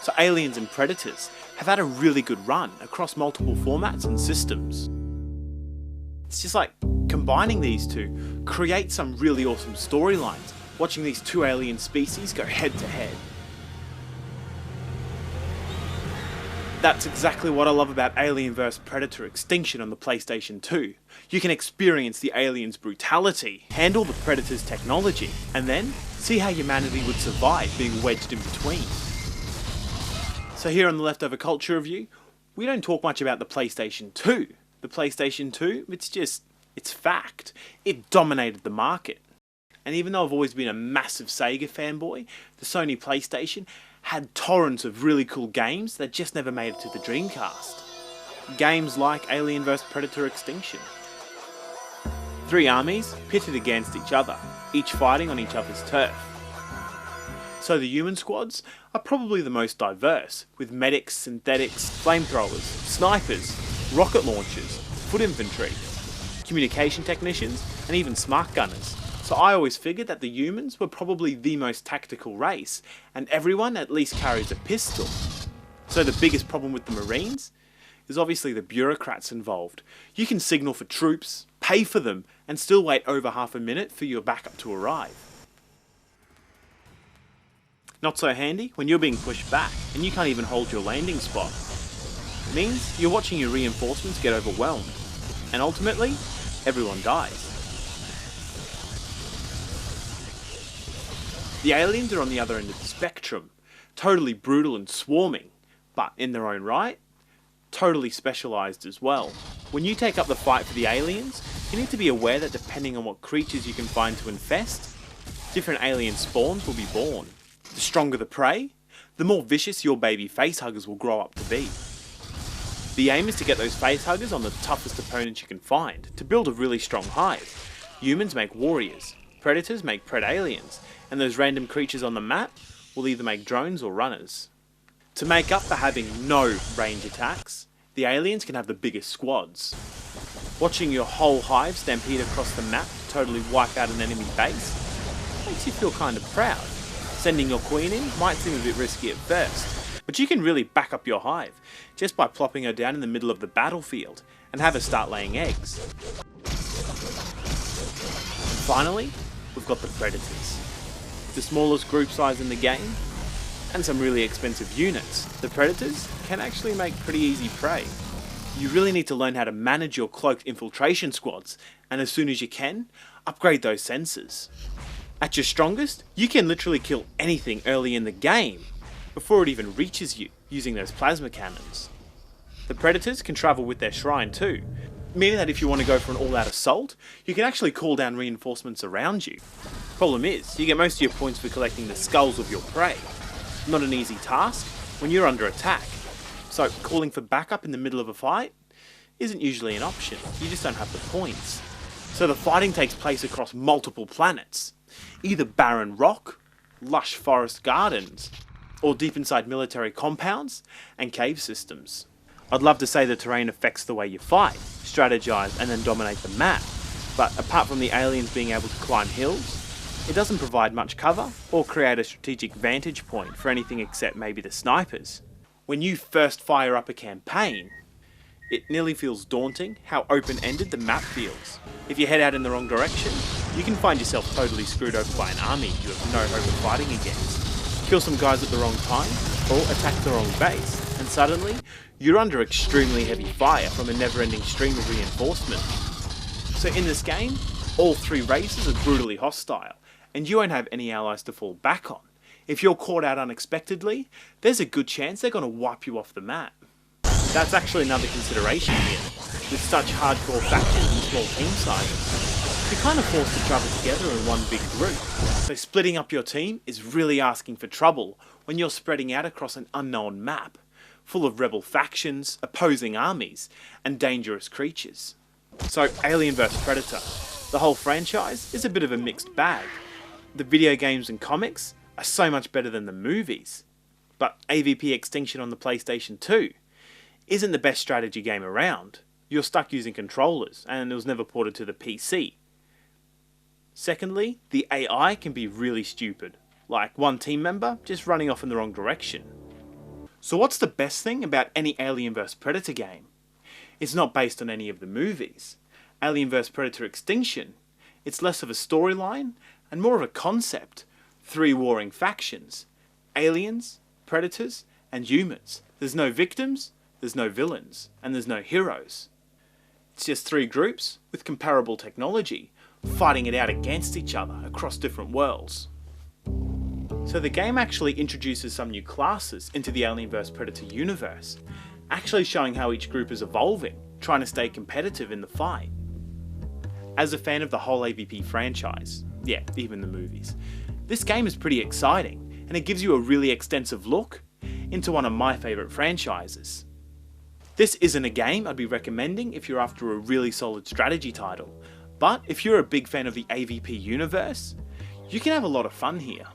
So Aliens and Predators have had a really good run across multiple formats and systems. It's just like combining these two creates some really awesome storylines, watching these two alien species go head to head. That's exactly what I love about Alien vs Predator Extinction on the PlayStation 2. You can experience the aliens' brutality, handle the Predator's technology, and then see how humanity would survive being wedged in between. So here on the Leftover Culture Review, we don't talk much about the PlayStation 2. The PlayStation 2, it's fact. It dominated the market. And even though I've always been a massive Sega fanboy, the Sony PlayStation had torrents of really cool games that just never made it to the Dreamcast. Games like Alien vs Predator Extinction. 3 armies pitted against each other, each fighting on each other's turf. So the human squads are probably the most diverse, with medics, synthetics, flamethrowers, snipers, rocket launchers, foot infantry, communication technicians, and even smart gunners. So I always figured that the humans were probably the most tactical race, and everyone at least carries a pistol. So the biggest problem with the Marines is obviously the bureaucrats involved. You can signal for troops, pay for them, and still wait over half a minute for your backup to arrive. Not so handy when you're being pushed back and you can't even hold your landing spot. It means you're watching your reinforcements get overwhelmed, and ultimately, everyone dies. The aliens are on the other end of the spectrum, totally brutal and swarming, but in their own right, totally specialised as well. When you take up the fight for the aliens, you need to be aware that depending on what creatures you can find to infest, different alien spawns will be born. The stronger the prey, the more vicious your baby facehuggers will grow up to be. The aim is to get those facehuggers on the toughest opponents you can find, to build a really strong hive. Humans make warriors, predators make pred-aliens, and those random creatures on the map will either make drones or runners. To make up for having no range attacks, the aliens can have the biggest squads. Watching your whole hive stampede across the map to totally wipe out an enemy base makes you feel kind of proud. Sending your queen in might seem a bit risky at first, but you can really back up your hive just by plopping her down in the middle of the battlefield and have her start laying eggs. And finally, we've got the Predators. The smallest group size in the game, and some really expensive units. The Predators can actually make pretty easy prey. You really need to learn how to manage your cloaked infiltration squads, and as soon as you can, upgrade those sensors. At your strongest, you can literally kill anything early in the game, before it even reaches you, using those plasma cannons. The Predators can travel with their shrine too, meaning that if you want to go for an all-out assault, you can actually call down reinforcements around you. Problem is, you get most of your points for collecting the skulls of your prey. Not an easy task when you're under attack, so calling for backup in the middle of a fight isn't usually an option, you just don't have the points. So the fighting takes place across multiple planets, either barren rock, lush forest gardens, or deep inside military compounds and cave systems. I'd love to say the terrain affects the way you fight, strategize, and then dominate the map, but apart from the aliens being able to climb hills, it doesn't provide much cover or create a strategic vantage point for anything except maybe the snipers. When you first fire up a campaign, it nearly feels daunting how open-ended the map feels. If you head out in the wrong direction, you can find yourself totally screwed over by an army you have no hope of fighting against. Kill some guys at the wrong time, or attack the wrong base, and suddenly, you're under extremely heavy fire from a never-ending stream of reinforcement. So in this game, all 3 races are brutally hostile, and you won't have any allies to fall back on. If you're caught out unexpectedly, there's a good chance they're going to wipe you off the map. That's actually another consideration here. With such hardcore factions and small team sizes, you're kind of forced to travel together in one big group. So splitting up your team is really asking for trouble when you're spreading out across an unknown map, full of rebel factions, opposing armies, and dangerous creatures. So Alien vs Predator, the whole franchise is a bit of a mixed bag. The video games and comics are so much better than the movies, but AVP Extinction on the PlayStation 2 isn't the best strategy game around. You're stuck using controllers, and it was never ported to the PC. Secondly, the AI can be really stupid, like one team member just running off in the wrong direction. So what's the best thing about any Alien vs Predator game? It's not based on any of the movies. Alien vs Predator Extinction, it's less of a storyline and more of a concept. 3 warring factions: aliens, predators, and humans. There's no victims, there's no villains, and there's no heroes. It's just 3 groups with comparable technology, fighting it out against each other across different worlds. So the game actually introduces some new classes into the Alien vs Predator universe, actually showing how each group is evolving, trying to stay competitive in the fight. As a fan of the whole AVP franchise, yeah, even the movies, this game is pretty exciting, and it gives you a really extensive look into one of my favourite franchises. This isn't a game I'd be recommending if you're after a really solid strategy title, but if you're a big fan of the AVP universe, you can have a lot of fun here.